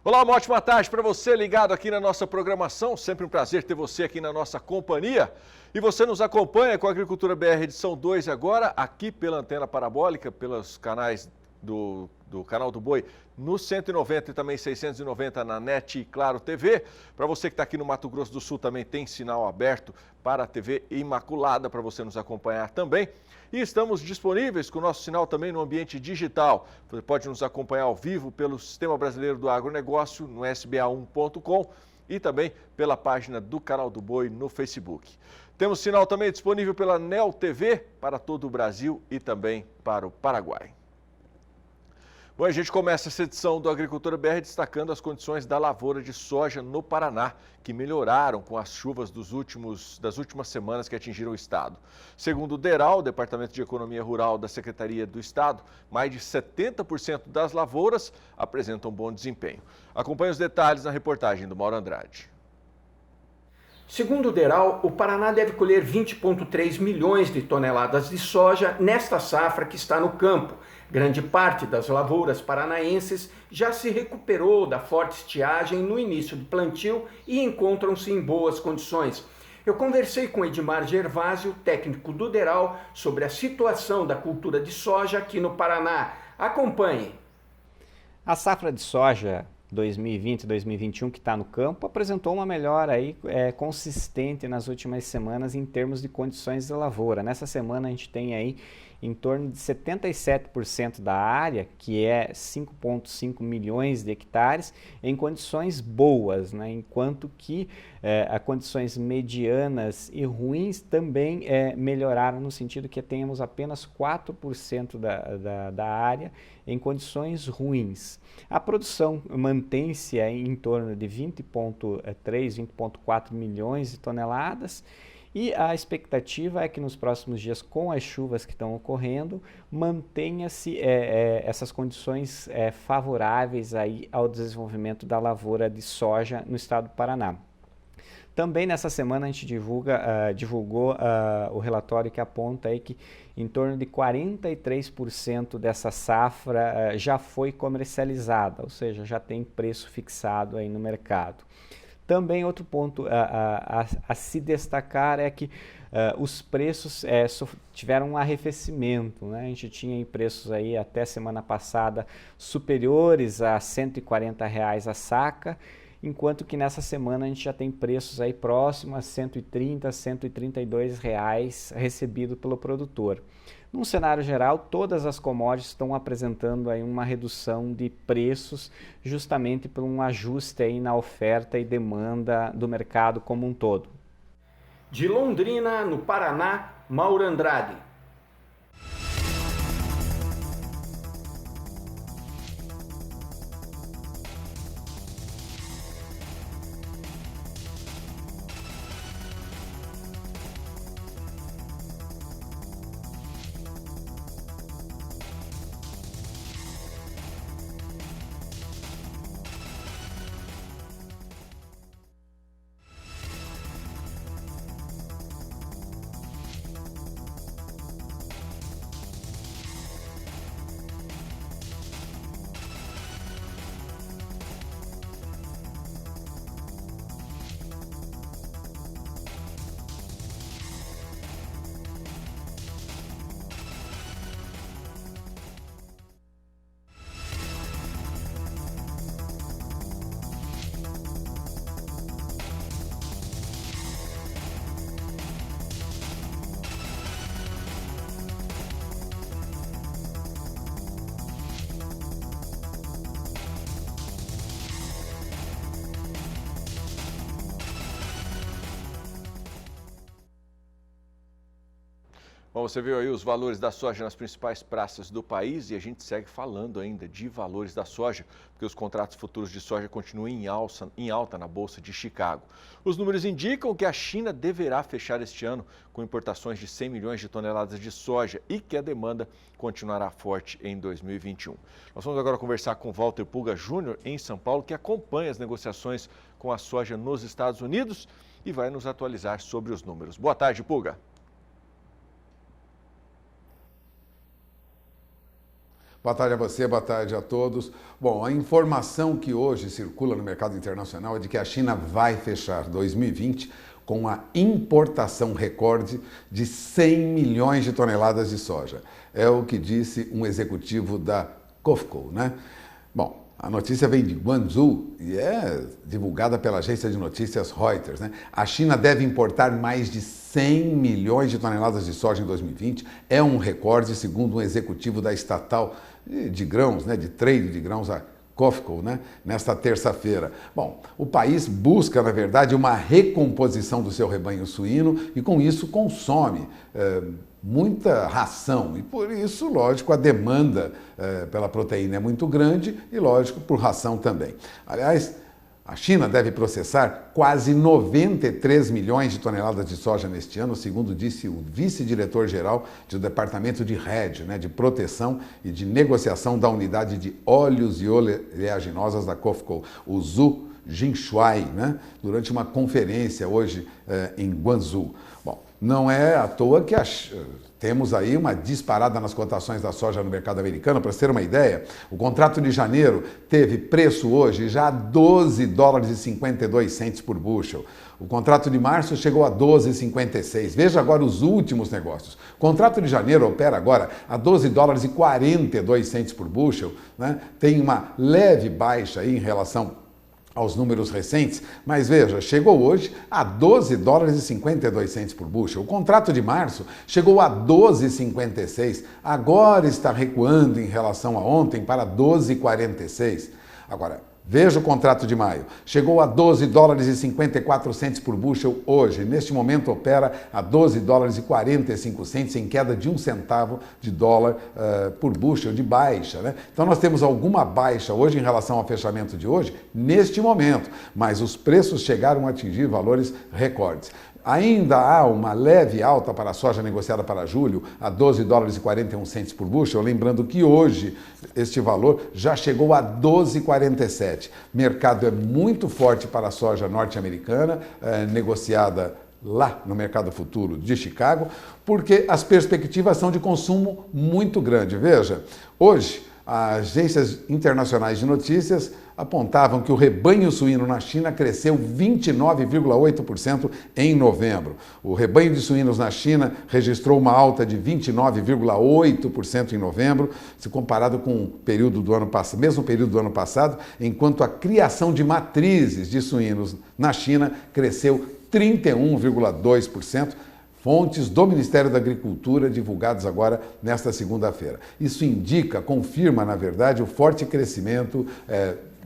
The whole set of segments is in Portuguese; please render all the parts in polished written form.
Olá, uma ótima tarde para você ligado aqui na nossa programação. Sempre um prazer ter você aqui na nossa companhia. E você nos acompanha com a Agricultura BR edição 2 agora, aqui pela antena parabólica, pelos canais do Canal do Boi no 190 e também 690 na NET e Claro TV. Para você que está aqui no Mato Grosso do Sul também tem sinal aberto para a TV Imaculada para você nos acompanhar também. E estamos disponíveis com o nosso sinal também no ambiente digital. Você pode nos acompanhar ao vivo pelo Sistema Brasileiro do Agronegócio no sba1.com e também pela página do Canal do Boi no Facebook. Temos sinal também disponível pela NEL TV para todo o Brasil e também para o Paraguai. Bom, a gente começa essa edição do Agricultura BR destacando as condições da lavoura de soja no Paraná, que melhoraram com as chuvas das últimas semanas que atingiram o estado. Segundo o DERAL, Departamento de Economia Rural da Secretaria do Estado, mais de 70% das lavouras apresentam bom desempenho. Acompanhe os detalhes na reportagem do Mauro Andrade. Segundo o DERAL, o Paraná deve colher 20,3 milhões de toneladas de soja nesta safra que está no campo. Grande parte das lavouras paranaenses já se recuperou da forte estiagem no início do plantio e encontram-se em boas condições. Eu conversei com Edmar Gervásio, técnico do DERAL, sobre a situação da cultura de soja aqui no Paraná. Acompanhe. A safra de soja 2020-2021 que está no campo apresentou uma melhora aí, consistente nas últimas semanas em termos de condições de lavoura. Nessa semana a gente tem aí em torno de 77% da área, que é 5,5 milhões de hectares, em condições boas, né? Enquanto que as condições medianas e ruins também melhoraram, no sentido que temos apenas 4% da área em condições ruins. A produção mantém-se em torno de 20,3, 20,4 milhões de toneladas, e a expectativa é que nos próximos dias, com as chuvas que estão ocorrendo, mantenha-se essas condições favoráveis aí ao desenvolvimento da lavoura de soja no estado do Paraná. Também nessa semana a gente divulgou o relatório que aponta aí que em torno de 43% dessa safra já foi comercializada, ou seja, já tem preço fixado aí no mercado. Também outro ponto a se destacar é que os preços tiveram um arrefecimento, né? A gente tinha preços aí até semana passada superiores a R$ 140 a saca, enquanto que nessa semana a gente já tem preços aí próximos a R$ 130, R$ 132 recebido pelo produtor. Num cenário geral, todas as commodities estão apresentando aí uma redução de preços justamente por um ajuste aí na oferta e demanda do mercado como um todo. De Londrina, no Paraná, Mauro Andrade. Bom, você viu aí os valores da soja nas principais praças do país e a gente segue falando ainda de valores da soja, porque os contratos futuros de soja continuam em alta na Bolsa de Chicago. Os números indicam que a China deverá fechar este ano com importações de 100 milhões de toneladas de soja e que a demanda continuará forte em 2021. Nós vamos agora conversar com Walter Pulga Júnior, em São Paulo, que acompanha as negociações com a soja nos Estados Unidos e vai nos atualizar sobre os números. Boa tarde, Pulga. Boa tarde a você, boa tarde a todos. Bom, a informação que hoje circula no mercado internacional é de que a China vai fechar 2020 com a importação recorde de 100 milhões de toneladas de soja. É o que disse um executivo da COFCO, né? Bom, a notícia vem de Guangzhou e é divulgada pela agência de notícias Reuters, né? A China deve importar mais de 100 milhões de toneladas de soja em 2020. É um recorde, segundo um executivo da estatal de grãos, né, de trade de grãos, a COFCO, né, nesta terça-feira. Bom, o país busca, na verdade, uma recomposição do seu rebanho suíno e, com isso, consome muita ração. E, por isso, lógico, a demanda pela proteína é muito grande e, lógico, por ração também. Aliás, a China deve processar quase 93 milhões de toneladas de soja neste ano, segundo disse o vice-diretor-geral do Departamento de RED, né, de Proteção e de Negociação da Unidade de Óleos e Oleaginosas da COFCO, o Zhu Jinshuai, né, durante uma conferência hoje em Guangzhou. Bom, não é à toa que temos aí uma disparada nas cotações da soja no mercado americano. Para ter uma ideia, o contrato de janeiro teve preço hoje já a $12,52 por bushel. O contrato de março chegou a 12,56. Veja agora os últimos negócios. O contrato de janeiro opera agora a $12,42 por bushel, né? Tem uma leve baixa aí em relação aos números recentes, mas veja, chegou hoje a $12,52 por bushel. O contrato de março chegou a 12,56, agora está recuando em relação a ontem para 12,46. Agora, veja o contrato de maio, chegou a $12,54 por bushel hoje. Neste momento opera a $12,45 em queda de 1 centavo de dólar por bushel de baixa, né? Então nós temos alguma baixa hoje em relação ao fechamento de hoje, neste momento, mas os preços chegaram a atingir valores recordes. Ainda há uma leve alta para a soja negociada para julho a $12,41 por bushel, lembrando que hoje este valor já chegou a 12,47. Mercado é muito forte para a soja norte-americana, negociada lá no mercado futuro de Chicago, porque as perspectivas são de consumo muito grande. Veja, hoje as agências internacionais de notícias apontavam que o rebanho suíno na China cresceu 29,8% em novembro. O rebanho de suínos na China registrou uma alta de 29,8% em novembro, se comparado com o período do ano passado, mesmo período do ano passado, enquanto a criação de matrizes de suínos na China cresceu 31,2%. Fontes do Ministério da Agricultura divulgadas agora nesta segunda-feira. Isso indica, confirma, na verdade, o forte crescimento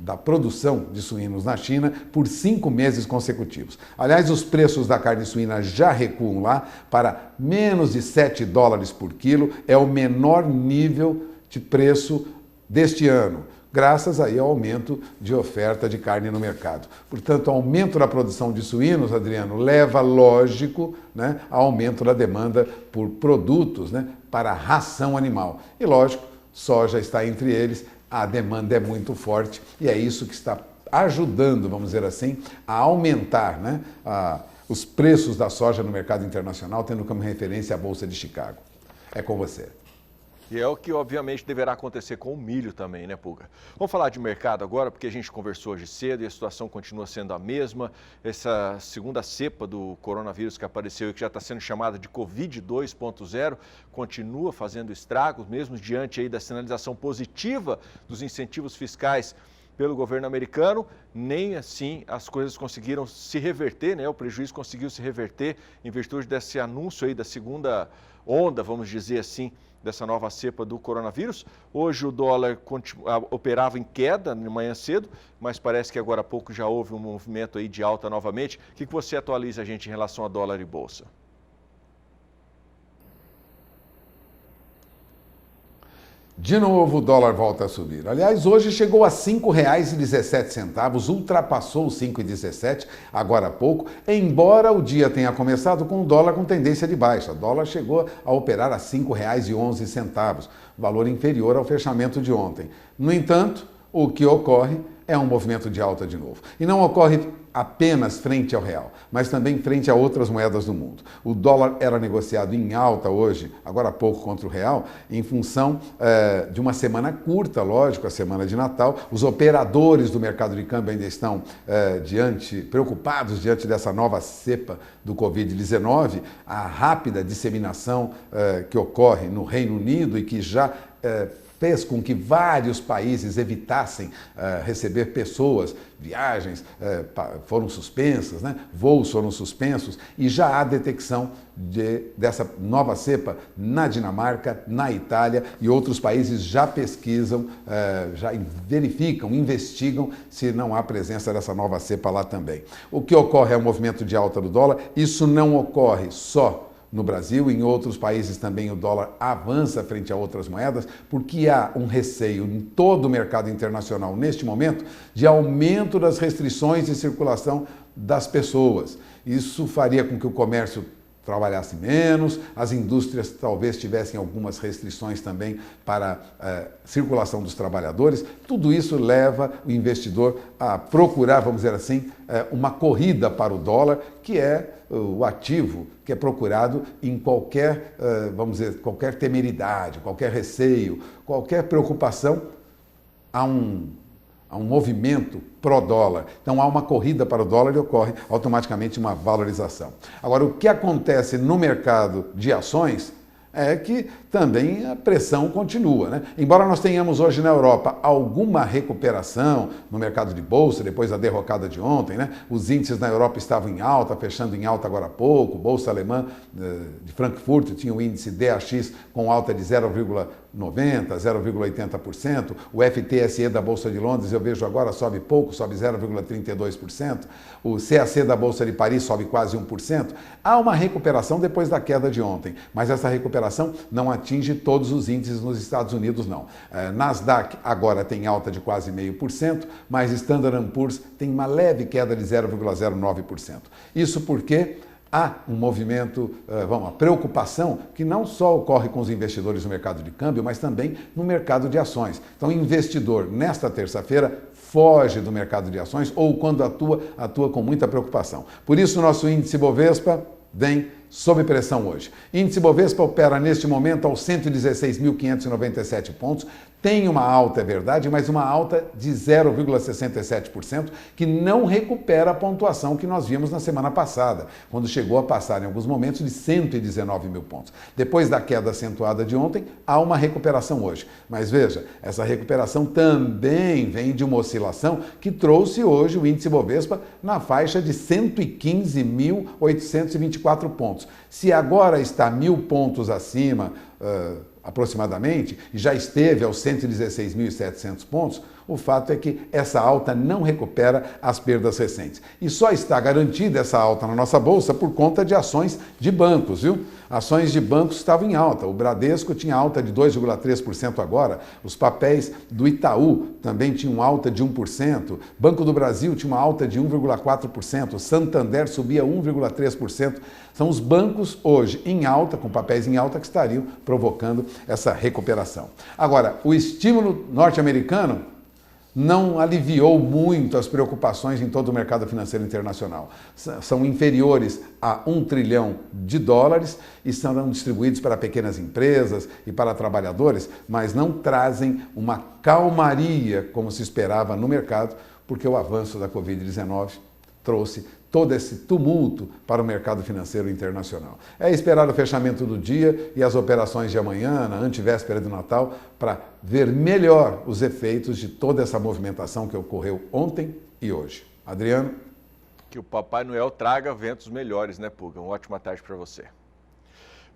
da produção de suínos na China por 5 meses consecutivos. Aliás, os preços da carne suína já recuam lá para menos de $7 por quilo, é o menor nível de preço deste ano, graças aí ao aumento de oferta de carne no mercado. Portanto, o aumento da produção de suínos, Adriano, leva, lógico, né, ao aumento da demanda por produtos, né, para ração animal. E, lógico, soja está entre eles, a demanda é muito forte e é isso que está ajudando, vamos dizer assim, a aumentar, né, os preços da soja no mercado internacional, tendo como referência a Bolsa de Chicago. É com você. E é o que, obviamente, deverá acontecer com o milho também, né, Pulga? Vamos falar de mercado agora, porque a gente conversou hoje cedo e a situação continua sendo a mesma. Essa segunda cepa do coronavírus que apareceu e que já está sendo chamada de Covid 2.0 continua fazendo estragos, mesmo diante aí da sinalização positiva dos incentivos fiscais pelo governo americano. Nem assim as coisas conseguiram se reverter, né? O prejuízo conseguiu se reverter em virtude desse anúncio aí da segunda onda, vamos dizer assim, dessa nova cepa do coronavírus. Hoje o dólar operava em queda de manhã cedo, mas parece que agora há pouco já houve um movimento aí de alta novamente. O que você atualiza a gente em relação a dólar e bolsa? De novo, o dólar volta a subir. Aliás, hoje chegou a R$ 5,17, ultrapassou os 5,17 agora há pouco, embora o dia tenha começado com o dólar com tendência de baixa. O dólar chegou a operar a R$ 5,11, valor inferior ao fechamento de ontem. No entanto, o que ocorre é um movimento de alta de novo. E não ocorre apenas frente ao real, mas também frente a outras moedas do mundo. O dólar era negociado em alta hoje, agora há pouco, contra o real, em função de uma semana curta, lógico, a semana de Natal. Os operadores do mercado de câmbio ainda estão preocupados diante dessa nova cepa do Covid-19, a rápida disseminação que ocorre no Reino Unido e que já fez com que vários países evitassem receber pessoas, viagens foram suspensas, né? Voos foram suspensos, e já há detecção dessa nova cepa na Dinamarca, na Itália, e outros países já pesquisam, já verificam, investigam se não há presença dessa nova cepa lá também. O que ocorre é um movimento de alta do dólar. Isso não ocorre só no Brasil, em outros países também o dólar avança frente a outras moedas, porque há um receio em todo o mercado internacional neste momento de aumento das restrições de circulação das pessoas. Isso faria com que o comércio trabalhasse menos, as indústrias talvez tivessem algumas restrições também para circulação dos trabalhadores. Tudo isso leva o investidor a procurar, vamos dizer assim, uma corrida para o dólar, que é o ativo que é procurado em qualquer, vamos dizer, qualquer temeridade, qualquer receio, qualquer preocupação. Há um movimento pró-dólar. Então há uma corrida para o dólar e ocorre automaticamente uma valorização. Agora, o que acontece no mercado de ações é que também a pressão continua, né? Embora nós tenhamos hoje na Europa alguma recuperação no mercado de bolsa, depois da derrocada de ontem, né? Os índices na Europa estavam em alta, fechando em alta agora há pouco. Bolsa alemã de Frankfurt tinha o índice DAX com alta de 0,90%, 0,80%. O FTSE da Bolsa de Londres, eu vejo agora, sobe pouco, sobe 0,32%. O CAC da Bolsa de Paris sobe quase 1%. Há uma recuperação depois da queda de ontem, mas essa recuperação não atinge todos os índices nos Estados Unidos, não. Nasdaq agora tem alta de quase 0,5%, mas Standard & Poor's tem uma leve queda de 0,09%. Isso porque há um movimento, uma preocupação que não só ocorre com os investidores no mercado de câmbio, mas também no mercado de ações. Então, o investidor, nesta terça-feira, foge do mercado de ações ou, quando atua com muita preocupação. Por isso, o nosso índice Bovespa vem sob pressão hoje. Índice Bovespa opera neste momento aos 116.597 pontos. Tem uma alta, é verdade, mas uma alta de 0,67%, que não recupera a pontuação que nós vimos na semana passada, quando chegou a passar em alguns momentos de 119 mil pontos. Depois da queda acentuada de ontem, há uma recuperação hoje. Mas veja, essa recuperação também vem de uma oscilação que trouxe hoje o índice Bovespa na faixa de 115.824 pontos. Se agora está 1.000 pontos acima, aproximadamente, e já esteve aos 116.700 pontos, o fato é que essa alta não recupera as perdas recentes. E só está garantida essa alta na nossa bolsa por conta de ações de bancos, viu? Ações de bancos estavam em alta. O Bradesco tinha alta de 2,3% agora. Os papéis do Itaú também tinham alta de 1%. Banco do Brasil tinha uma alta de 1,4%. O Santander subia 1,3%. São os bancos hoje em alta, com papéis em alta, que estariam provocando essa recuperação. Agora, o estímulo norte-americano não aliviou muito as preocupações em todo o mercado financeiro internacional. São inferiores a $1 trilhão e serão distribuídos para pequenas empresas e para trabalhadores, mas não trazem uma calmaria como se esperava no mercado, porque o avanço da Covid-19 trouxe todo esse tumulto para o mercado financeiro internacional. É esperar o fechamento do dia e as operações de amanhã, na antevéspera do Natal, para ver melhor os efeitos de toda essa movimentação que ocorreu ontem e hoje. Adriano? Que o Papai Noel traga ventos melhores, né, Puga? Uma ótima tarde para você.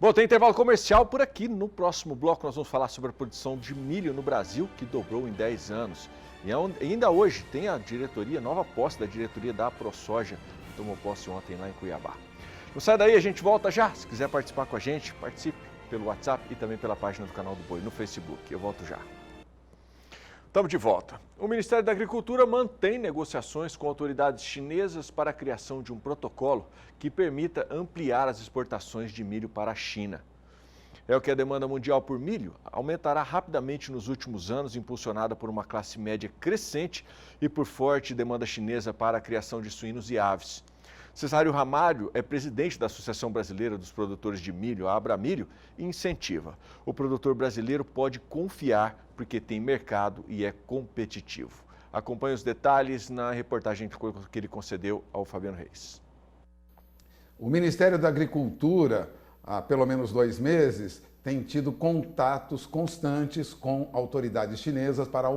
Bom, tem intervalo comercial por aqui. No próximo bloco nós vamos falar sobre a produção de milho no Brasil, que dobrou em 10 anos. E ainda hoje tem a diretoria, nova posse da diretoria da AproSoja, que tomou posse ontem lá em Cuiabá. Não sai daí, a gente volta já. Se quiser participar com a gente, participe pelo WhatsApp e também pela página do Canal do Boi no Facebook. Eu volto já. Estamos de volta. O Ministério da Agricultura mantém negociações com autoridades chinesas para a criação de um protocolo que permita ampliar as exportações de milho para a China. é o que a demanda mundial por milho aumentará rapidamente nos últimos anos, impulsionada por uma classe média crescente e por forte demanda chinesa para a criação de suínos e aves. Cesário Ramalho é presidente da Associação Brasileira dos Produtores de Milho, a Abramilho, e incentiva. O produtor brasileiro pode confiar porque tem mercado e é competitivo. Acompanhe os detalhes na reportagem que ele concedeu ao Fabiano Reis. O Ministério da Agricultura, há pelo menos 2 meses, tem tido contatos constantes com autoridades chinesas para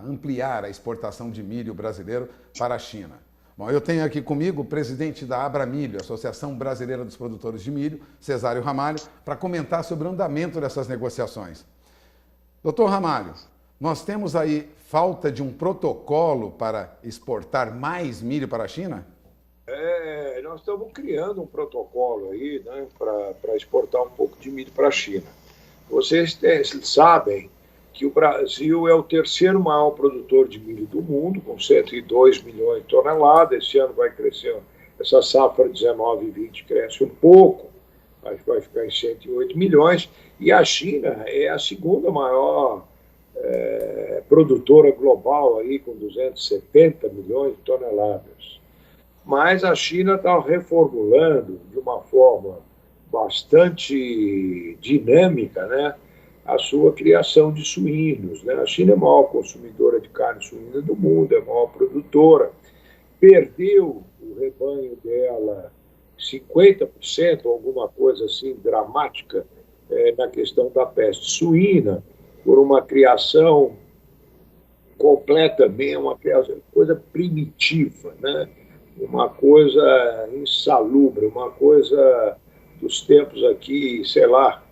ampliar a exportação de milho brasileiro para a China. Bom, eu tenho aqui comigo o presidente da Abramilho, Associação Brasileira dos Produtores de Milho, Cesário Ramalho, para comentar sobre o andamento dessas negociações. Doutor Ramalho, nós temos aí falta de um protocolo para exportar mais milho para a China? Nós estamos criando um protocolo aí, né, para exportar um pouco de milho para a China. Vocês sabem que o Brasil é o 3º maior produtor de milho do mundo, com 102 milhões de toneladas. Esse ano vai crescer, essa safra 19 e 20 cresce um pouco, mas vai ficar em 108 milhões. E a China é a 2ª maior produtora global, aí, com 270 milhões de toneladas. Mas a China está reformulando de uma forma bastante dinâmica, né, a sua criação de suínos, né? A China é a maior consumidora de carne suína do mundo, é a maior produtora. Perdeu o rebanho dela 50%, alguma coisa assim dramática, na questão da peste suína, por uma criação completamente, uma coisa primitiva, né? Uma coisa insalubre, uma coisa dos tempos aqui, sei lá,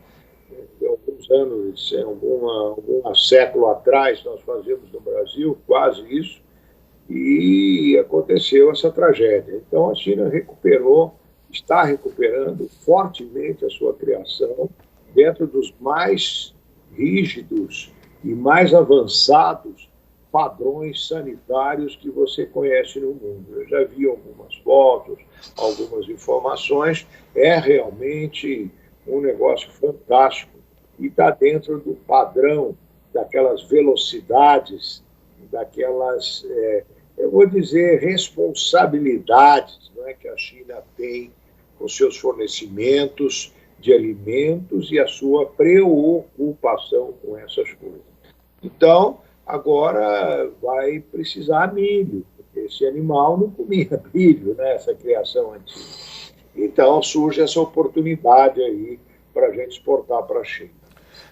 de alguns anos, algum século atrás, nós fazíamos no Brasil quase isso, e aconteceu essa tragédia. Então a China está recuperando fortemente a sua criação dentro dos mais rígidos e mais avançados padrões sanitários que você conhece no mundo. Eu já vi algumas fotos, algumas informações, é realmente um negócio fantástico e está dentro do padrão daquelas velocidades, daquelas, eu vou dizer, responsabilidades, não é, que a China tem com seus fornecimentos de alimentos e a sua preocupação com essas coisas. Então, agora vai precisar milho, porque esse animal não comia milho, né, essa criação antiga. Então surge essa oportunidade aí para a gente exportar para a China.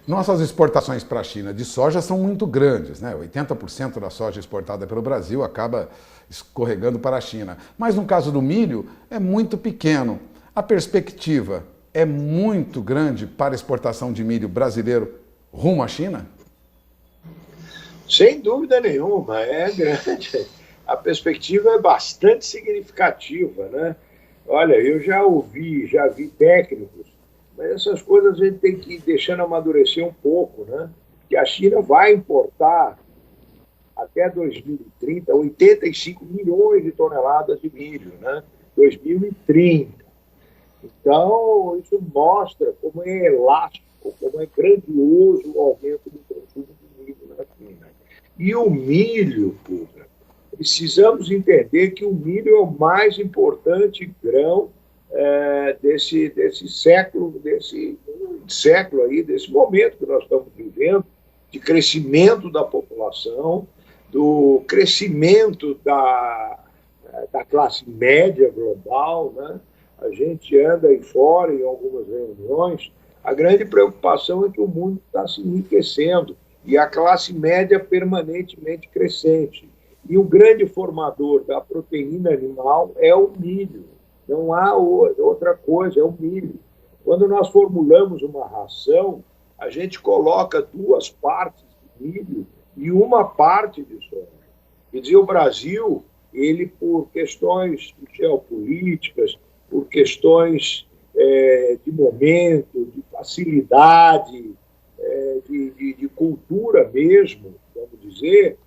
Nossas exportações para a China de soja são muito grandes, né? 80% da soja exportada pelo Brasil acaba escorregando para a China. Mas no caso do milho, é muito pequeno. A perspectiva é muito grande para a exportação de milho brasileiro rumo à China? Sem dúvida nenhuma, é grande. A perspectiva é bastante significativa, né? Olha, eu já vi técnicos, mas essas coisas a gente tem que ir deixando amadurecer um pouco, né? Que a China vai importar até 2030 85 milhões de toneladas de milho, né? 2030. Então, isso mostra como é elástico, como é grandioso o aumento do consumo de milho na China. E o milho, Puga, precisamos entender que o milho é o mais importante grão desse século aí, desse momento que nós estamos vivendo, de crescimento da população, do crescimento da classe média global, né? A gente anda aí fora em algumas reuniões, a grande preocupação é que o mundo está se enriquecendo e a classe média permanentemente crescente. E o grande formador da proteína animal é o milho. Não há outra coisa, é o milho. Quando nós formulamos uma ração, a gente coloca 2 partes de milho e 1 parte de soja. Quer dizer, o Brasil, ele, por questões geopolíticas, por questões de momento, de facilidade, de cultura mesmo, vamos dizer,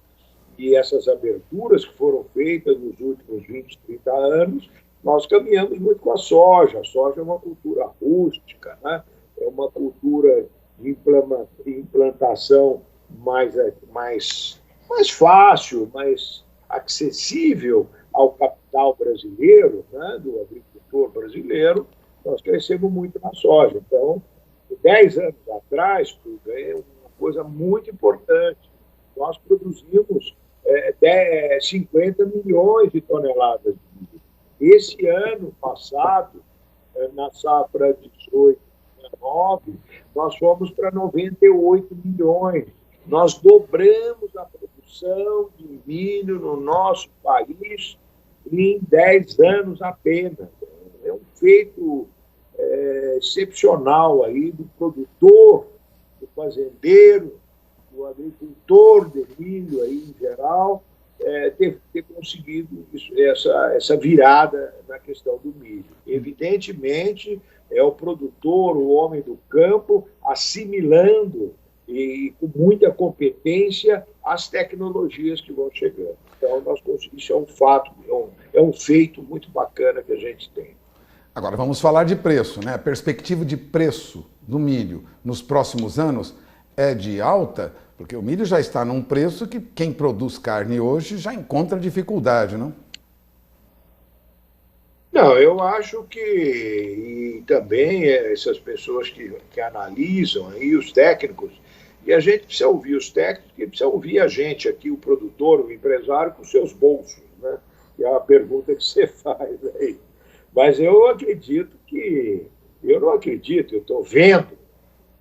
e essas aberturas que foram feitas nos últimos 20, 30 anos, nós caminhamos muito com a soja. A soja é uma cultura rústica, né? é uma cultura de implantação mais fácil, mais acessível ao capital brasileiro, né, do agricultor brasileiro. Nós crescemos muito na soja. Então, 10 anos atrás, é uma coisa muito importante. Nós produzimos 50 milhões de toneladas de milho. Esse ano passado, na safra 18/19, nós fomos para 98 milhões. Nós dobramos a produção de milho no nosso país em 10 anos apenas. É um feito excepcional aí do produtor, do fazendeiro, do agricultor de milho aí em geral, ter conseguido essa virada na questão do milho. Evidentemente, é o produtor, o homem do campo, assimilando e com muita competência as tecnologias que vão chegando. Então, isso é um fato, é um feito muito bacana que a gente tem. Agora, vamos falar de preço, né? A perspectiva de preço do milho nos próximos anos é de alta, porque o milho já está num preço que quem produz carne hoje já encontra dificuldade, não? Não, eu acho que e também essas pessoas que analisam aí, os técnicos, e a gente precisa ouvir os técnicos e precisa ouvir a gente aqui, o produtor, o empresário, com seus bolsos, né? Que é a pergunta que você faz aí. Mas eu não acredito, eu estou vendo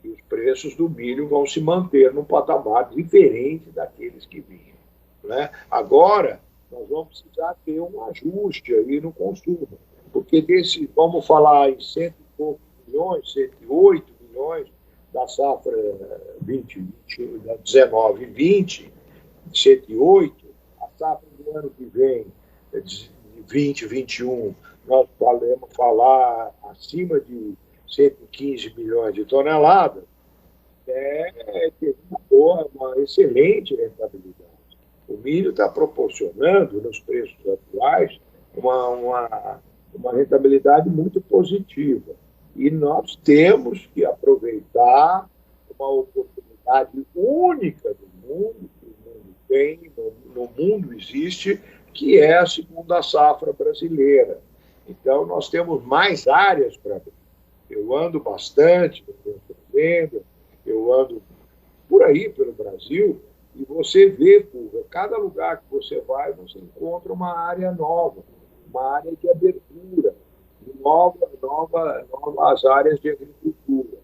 que os preços do milho vão se manter num patamar diferente daqueles que vinham, né? Agora, nós vamos precisar ter um ajuste aí no consumo, porque vamos falar em 100 e poucos milhões, 108 milhões da safra 19 e 20, 108, a safra do ano que vem, de 20 e 21, nós podemos falar acima de 115 milhões de toneladas, ter uma excelente rentabilidade. O milho está proporcionando, nos preços atuais, uma rentabilidade muito positiva. E nós temos que aproveitar uma oportunidade única do mundo, que o mundo tem, no mundo existe, que é a segunda safra brasileira. Então, nós temos mais áreas para abrir. Eu ando bastante, eu ando por aí, pelo Brasil, e você vê, cada lugar que você vai, você encontra uma área nova, uma área de abertura, novas áreas de agricultura.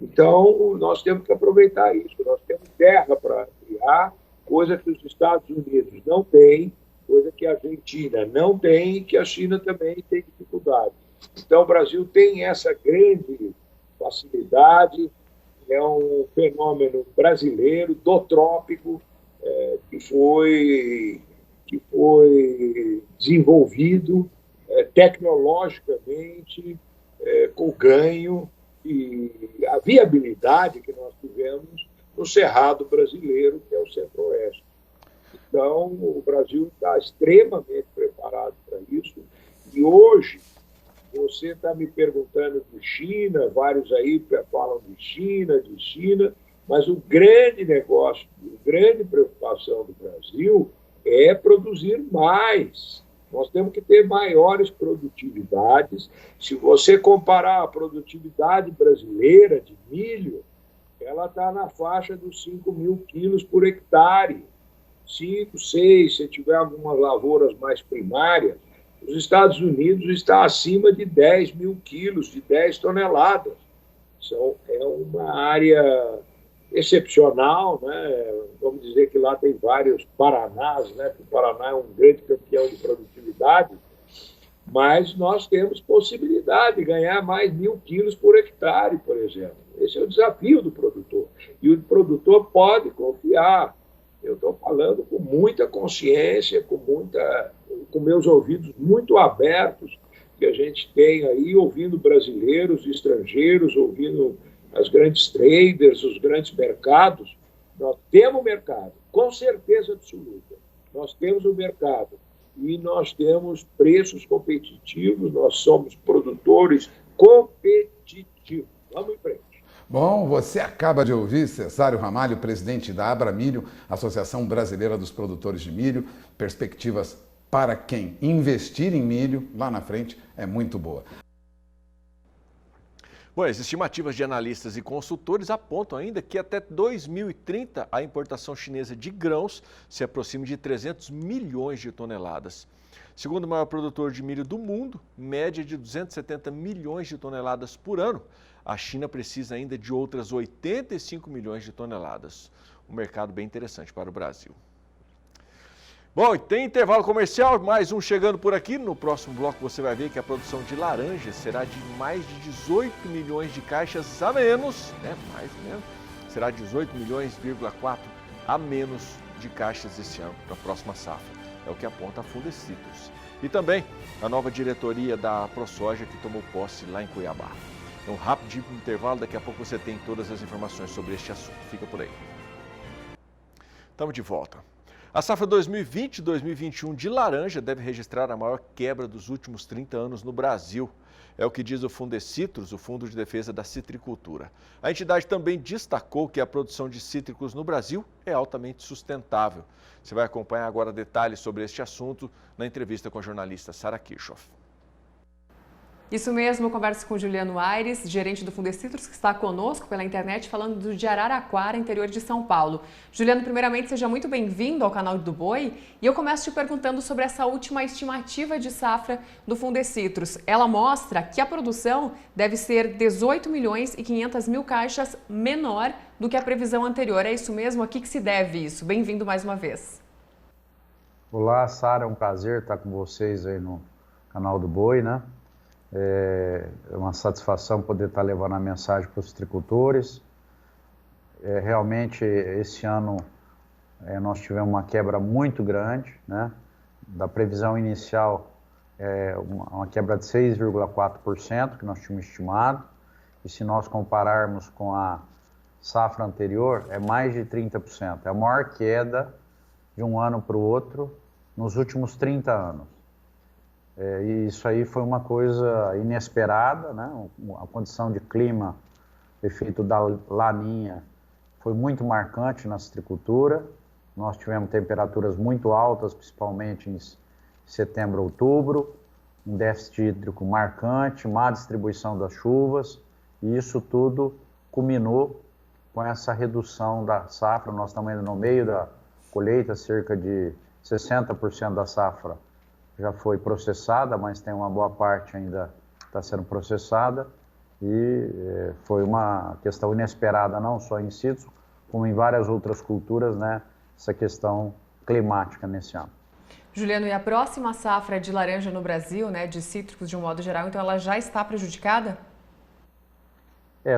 Então, nós temos que aproveitar isso. Nós temos terra para criar, coisa que os Estados Unidos não têm, coisa que a Argentina não tem e que a China também tem dificuldade. Então, o Brasil tem essa grande facilidade, é um fenômeno brasileiro, do trópico, que foi desenvolvido tecnologicamente, com ganho e a viabilidade que nós tivemos no Cerrado brasileiro, que é o Centro-Oeste. Então, o Brasil está extremamente preparado para isso. E hoje, você está me perguntando de China, vários aí falam de China, mas o grande negócio, a grande preocupação do Brasil é produzir mais. Nós temos que ter maiores produtividades. Se você comparar a produtividade brasileira de milho, ela está na faixa dos 5 mil quilos por hectare. 5, 6, se tiver algumas lavouras mais primárias. Os Estados Unidos está acima de 10 mil quilos, de 10 toneladas. É uma área excepcional, né? Vamos dizer que lá tem vários Paranás, né? O Paraná é um grande campeão de produtividade, mas nós temos possibilidade de ganhar mais 1.000 quilos por hectare, por exemplo. Esse é o desafio do produtor. E o produtor pode confiar. Eu estou falando com muita consciência, com meus ouvidos muito abertos, que a gente tem aí, ouvindo brasileiros, estrangeiros, ouvindo as grandes traders, os grandes mercados. Nós temos mercado, com certeza absoluta. Nós temos o mercado e nós temos preços competitivos, nós somos produtores competitivos. Vamos em frente. Bom, você acaba de ouvir Cesário Ramalho, presidente da Abra Milho, Associação Brasileira dos Produtores de Milho. Perspectivas para quem investir em milho lá na frente é muito boa. Bom, as estimativas de analistas e consultores apontam ainda que até 2030 a importação chinesa de grãos se aproxime de 300 milhões de toneladas. Segundo o maior produtor de milho do mundo, média de 270 milhões de toneladas por ano, a China precisa ainda de outras 85 milhões de toneladas. Um mercado bem interessante para o Brasil. Bom, e tem intervalo comercial, mais um chegando por aqui. No próximo bloco você vai ver que a produção de laranja será de mais de 18 milhões de caixas a menos, né? Mais ou menos. Será 18 milhões,4 a menos de caixas esse ano, para a próxima safra. É o que aponta a Fundecitrus. E também a nova diretoria da ProSoja que tomou posse lá em Cuiabá. Um rápido intervalo, daqui a pouco você tem todas as informações sobre este assunto. Fica por aí. Estamos de volta. A safra 2020-2021 de laranja deve registrar a maior quebra dos últimos 30 anos no Brasil. É o que diz o Fundecitrus, o Fundo de Defesa da Citricultura. A entidade também destacou que a produção de cítricos no Brasil é altamente sustentável. Você vai acompanhar agora detalhes sobre este assunto na entrevista com a jornalista Sara Kirchhoff. Isso mesmo, eu converso com o Juliano Aires, gerente do Fundecitrus, que está conosco pela internet, falando de Araraquara, interior de São Paulo. Juliano, primeiramente, seja muito bem-vindo ao canal do Boi. E eu começo te perguntando sobre essa última estimativa de safra do Fundecitrus. Ela mostra que a produção deve ser 18 milhões e 500 mil caixas menor do que a previsão anterior. É isso mesmo? A que se deve isso? Bem-vindo mais uma vez. Olá, Sara, é um prazer estar com vocês aí no canal do Boi, né? É uma satisfação poder estar levando a mensagem para os citricultores. Realmente, esse ano nós tivemos uma quebra muito grande, né? Da previsão inicial, uma quebra de 6,4% que nós tínhamos estimado. E se nós compararmos com a safra anterior, é mais de 30%. É a maior queda de um ano para o outro nos últimos 30 anos. E isso aí foi uma coisa inesperada, né? A condição de clima, efeito da laninha, foi muito marcante na citricultura. Nós tivemos temperaturas muito altas, principalmente em setembro, outubro, um déficit hídrico marcante, má distribuição das chuvas, e isso tudo culminou com essa redução da safra. Nós estamos ainda no meio da colheita, cerca de 60% da safra já foi processada, mas tem uma boa parte ainda que está sendo processada, e foi uma questão inesperada, não só em cítricos, como em várias outras culturas, né, essa questão climática nesse ano. Juliano, e a próxima safra de laranja no Brasil, né, de cítricos de um modo geral, então ela já está prejudicada?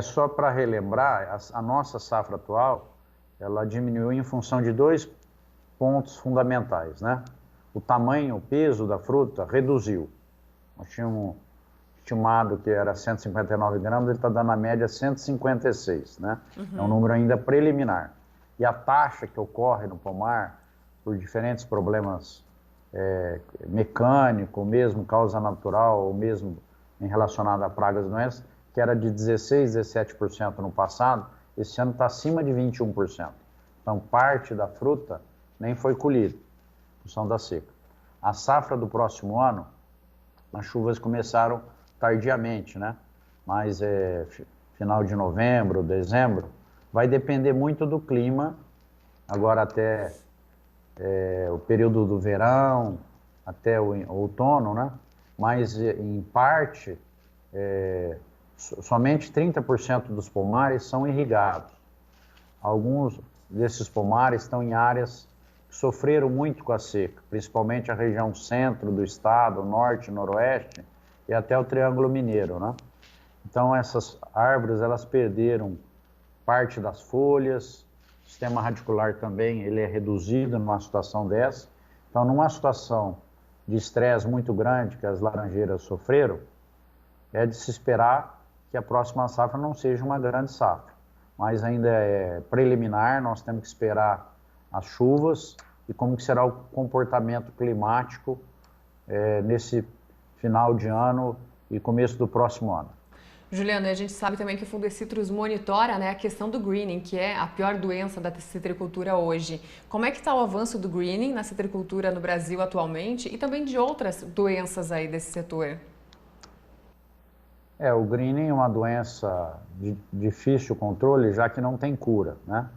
Só para relembrar, a nossa safra atual, ela diminuiu em função de 2 pontos fundamentais, né? O tamanho, o peso da fruta reduziu. Nós tínhamos estimado que era 159 gramas, ele está dando a média 156, né? É um número ainda preliminar. E a taxa que ocorre no pomar, por diferentes problemas mecânicos, mesmo causa natural, ou mesmo em relacionado a pragas e doenças, que era de 16, 17% no passado, esse ano está acima de 21%. Então, parte da fruta nem foi colhida, em função da seca. A safra do próximo ano, as chuvas começaram tardiamente, né? Mas final de novembro, dezembro, vai depender muito do clima, agora até o período do verão, até o outono, né? Mas, em parte, somente 30% dos pomares são irrigados. Alguns desses pomares estão em áreas que sofreram muito com a seca, principalmente a região centro do estado, norte, noroeste e até o Triângulo Mineiro, né? Então, essas árvores, elas perderam parte das folhas, o sistema radicular também, ele é reduzido numa situação dessa. Então, numa situação de estresse muito grande que as laranjeiras sofreram, é de se esperar que a próxima safra não seja uma grande safra. Mas ainda é preliminar, nós temos que esperar as chuvas e como que será o comportamento climático nesse final de ano e começo do próximo ano. Juliana, a gente sabe também que o Fundecitrus monitora, né, a questão do greening, que é a pior doença da citricultura hoje. Como é que está o avanço do greening na citricultura no Brasil atualmente e também de outras doenças aí desse setor? O greening é uma doença de difícil controle, já que não tem cura, né?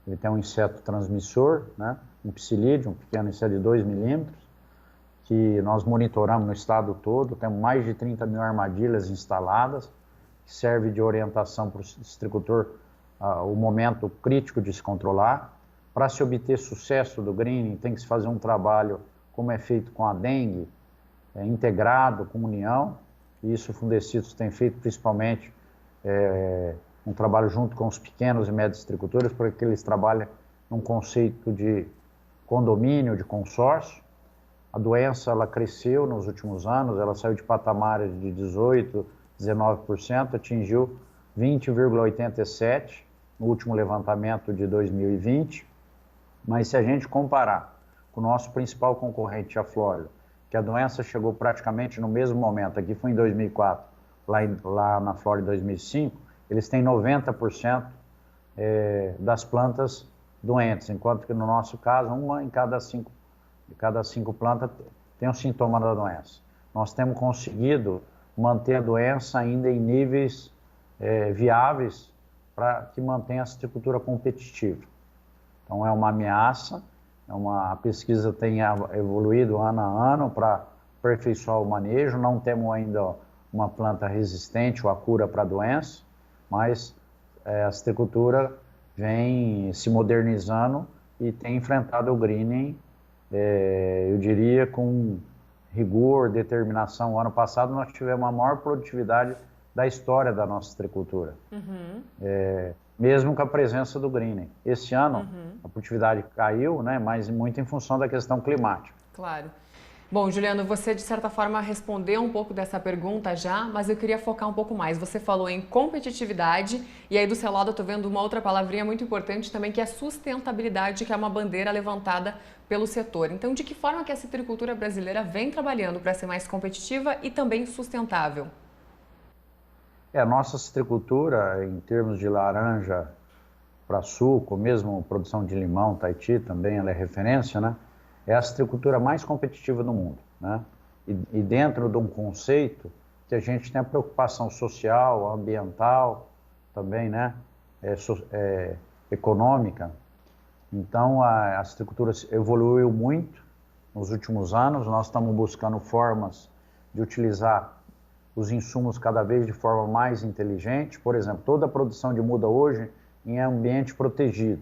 Ele tem um inseto transmissor, né? Um psilídeo, um pequeno inseto de 2 milímetros, que nós monitoramos no estado todo, temos mais de 30 mil armadilhas instaladas, que serve de orientação para o citricultor o momento crítico de se controlar. Para se obter sucesso do greening, tem que se fazer um trabalho, como é feito com a dengue, integrado, com união, e isso o Fundecitrus tem feito principalmente um trabalho junto com os pequenos e médios citricultores, porque eles trabalham num conceito de condomínio, de consórcio. A doença ela cresceu nos últimos anos, ela saiu de patamares de 18%, 19%, atingiu 20,87% no último levantamento de 2020. Mas se a gente comparar com o nosso principal concorrente, a Flórida, que a doença chegou praticamente no mesmo momento, aqui foi em 2004, lá na Flórida em 2005, eles têm 90% das plantas doentes, enquanto que no nosso caso, uma em cada cinco plantas tem um sintoma da doença. Nós temos conseguido manter a doença ainda em níveis viáveis para que mantenha a citricultura competitiva. Então é uma ameaça, a pesquisa tem evoluído ano a ano para aperfeiçoar o manejo, não temos ainda uma planta resistente ou a cura para a doença, mas a citricultura vem se modernizando e tem enfrentado o greening, eu diria, com rigor, determinação. O ano passado nós tivemos a maior produtividade da história da nossa citricultura, mesmo com a presença do greening. Esse ano a produtividade caiu, né, mas muito em função da questão climática. Claro. Bom, Juliano, você de certa forma respondeu um pouco dessa pergunta já, mas eu queria focar um pouco mais. Você falou em competitividade e aí do seu lado eu estou vendo uma outra palavrinha muito importante também, que é sustentabilidade, que é uma bandeira levantada pelo setor. Então, de que forma que a citricultura brasileira vem trabalhando para ser mais competitiva e também sustentável? A nossa citricultura, em termos de laranja para suco, mesmo produção de limão, Tahiti também, ela é referência, né? É a citricultura mais competitiva do mundo, né? E dentro de um conceito que a gente tem a preocupação social, ambiental, também, né? Econômica. Então, a citricultura evoluiu muito nos últimos anos. Nós estamos buscando formas de utilizar os insumos cada vez de forma mais inteligente. Por exemplo, toda a produção de muda hoje em ambiente protegido.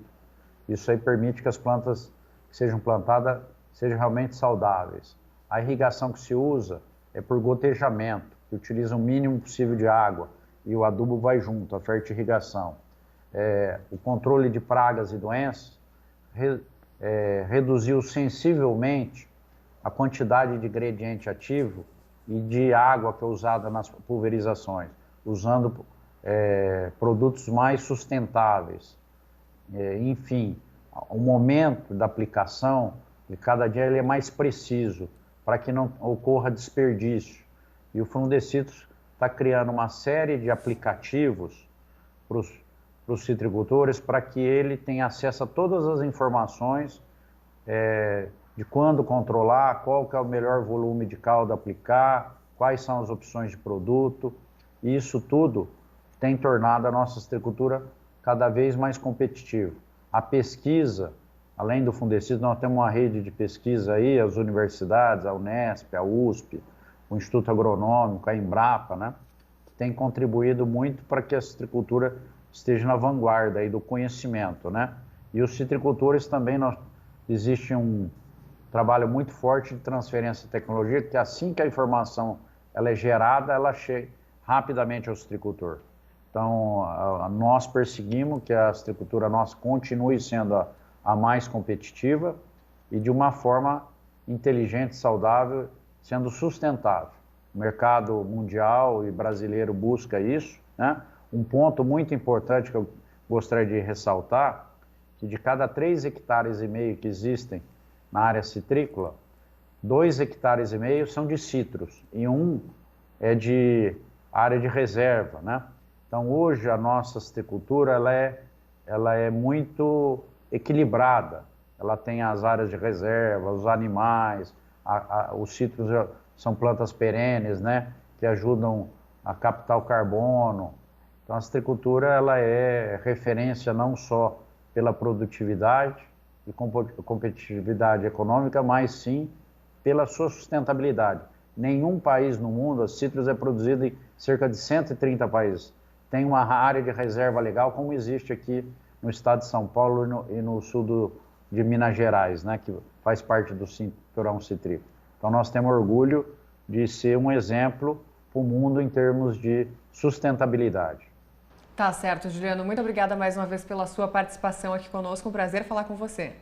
Isso aí permite que as plantas que sejam plantadas sejam realmente saudáveis. A irrigação que se usa é por gotejamento, que utiliza o mínimo possível de água e o adubo vai junto, a fertirrigação. O controle de pragas e doenças reduziu sensivelmente a quantidade de ingrediente ativo e de água que é usada nas pulverizações, usando produtos mais sustentáveis. Enfim, o momento da aplicação, de cada dia ele é mais preciso, para que não ocorra desperdício. E o Fundecitrus está criando uma série de aplicativos para os citricultores, para que ele tenha acesso a todas as informações de quando controlar, qual que é o melhor volume de calda aplicar, quais são as opções de produto. E isso tudo tem tornado a nossa citricultura cada vez mais competitiva. A pesquisa, além do Fundecitrus, nós temos uma rede de pesquisa aí, as universidades, a Unesp, a USP, o Instituto Agronômico, a Embrapa, né? Tem contribuído muito para que a citricultura esteja na vanguarda aí do conhecimento, né? E os citricultores também, existe um trabalho muito forte de transferência de tecnologia, que assim que a informação ela é gerada, ela chega rapidamente ao citricultor. Então, nós perseguimos que a citricultura nossa continue sendo a mais competitiva e de uma forma inteligente, saudável, sendo sustentável. O mercado mundial e brasileiro busca isso, né? Um ponto muito importante que eu gostaria de ressaltar, que de cada 3,5 hectares que existem na área citrícola, 2,5 hectares são de citros e 1 é de área de reserva, né? Então, hoje, a nossa citricultura, ela é muito equilibrada. Ela tem as áreas de reserva, os animais, os citros são plantas perenes, né? Que ajudam a captar o carbono. Então, a citricultura, ela é referência não só pela produtividade e competitividade econômica, mas sim pela sua sustentabilidade. Nenhum país no mundo, a citros é produzida em cerca de 130 países. Tem uma área de reserva legal, como existe aqui no estado de São Paulo e no sul de Minas Gerais, né, que faz parte do cinturão citrícola. Então, nós temos orgulho de ser um exemplo para o mundo em termos de sustentabilidade. Tá certo, Juliano. Muito obrigada mais uma vez pela sua participação aqui conosco. Um prazer falar com você.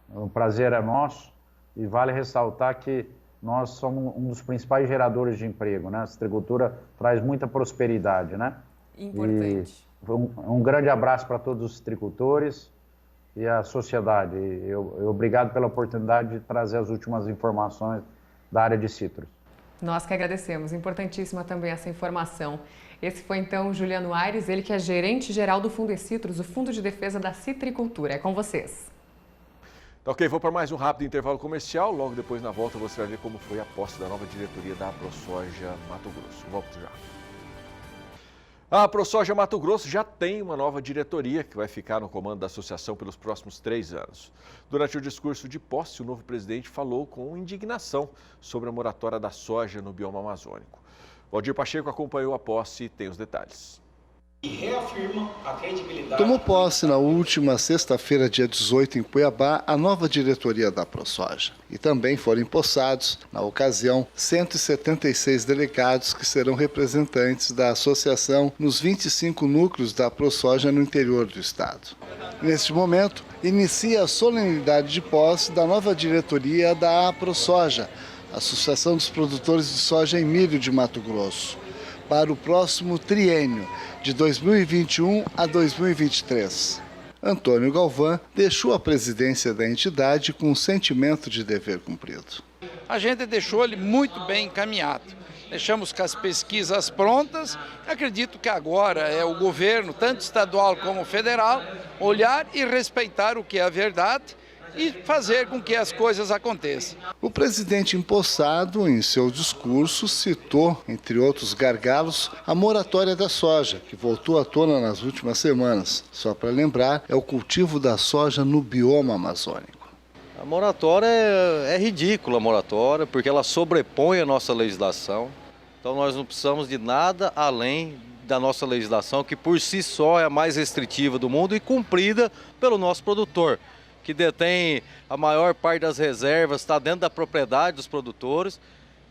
O prazer é nosso e vale ressaltar que nós somos um dos principais geradores de emprego, né? A citricultura traz muita prosperidade, né? Importante. E um grande abraço para todos os citricultores e a sociedade. Obrigado pela oportunidade de trazer as últimas informações da área de citros. Nós que agradecemos. Importantíssima também essa informação. Esse foi então o Juliano Aires, ele que é gerente-geral do Fundecitros, o Fundo de Defesa da Citricultura. É com vocês. Tá ok, vou para mais um rápido intervalo comercial. Logo depois, na volta, você vai ver como foi a posse da nova diretoria da ProSoja Mato Grosso. Volto já. A ProSoja Mato Grosso já tem uma nova diretoria que vai ficar no comando da associação pelos próximos 3 anos. Durante o discurso de posse, o novo presidente falou com indignação sobre a moratória da soja no bioma amazônico. Valdir Pacheco acompanhou a posse e tem os detalhes. E reafirma a credibilidade. Tomou posse na última sexta-feira, dia 18, em Cuiabá, a nova diretoria da ProSoja. E também foram empossados, na ocasião, 176 delegados que serão representantes da associação nos 25 núcleos da ProSoja no interior do estado. Neste momento, inicia a solenidade de posse da nova diretoria da ProSoja, Associação dos Produtores de Soja e Milho de Mato Grosso, para o próximo triênio, de 2021 a 2023. Antônio Galvão deixou a presidência da entidade com um sentimento de dever cumprido. A gente deixou ele muito bem encaminhado. Deixamos com as pesquisas prontas. Acredito que agora é o governo, tanto estadual como federal, olhar e respeitar o que é a verdade e fazer com que as coisas aconteçam. O presidente empossado, em seu discurso, citou, entre outros gargalos, a moratória da soja, que voltou à tona nas últimas semanas. Só para lembrar, é o cultivo da soja no bioma amazônico. A moratória é ridícula, a moratória, porque ela sobrepõe a nossa legislação. Então nós não precisamos de nada além da nossa legislação, que por si só é a mais restritiva do mundo e cumprida pelo nosso produtor, que detém a maior parte das reservas, está dentro da propriedade dos produtores.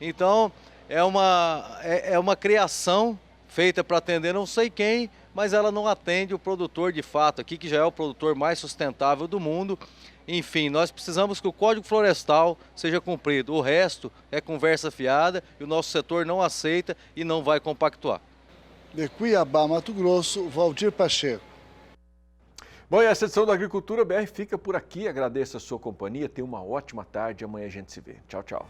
Então, é uma criação feita para atender não sei quem, mas ela não atende o produtor de fato aqui, que já é o produtor mais sustentável do mundo. Enfim, nós precisamos que o Código Florestal seja cumprido. O resto é conversa fiada e o nosso setor não aceita e não vai compactuar. De Cuiabá, Mato Grosso, Valdir Pacheco. Bom, e essa edição da Agricultura BR fica por aqui. Agradeço a sua companhia. Tenha uma ótima tarde. Amanhã a gente se vê. Tchau, tchau.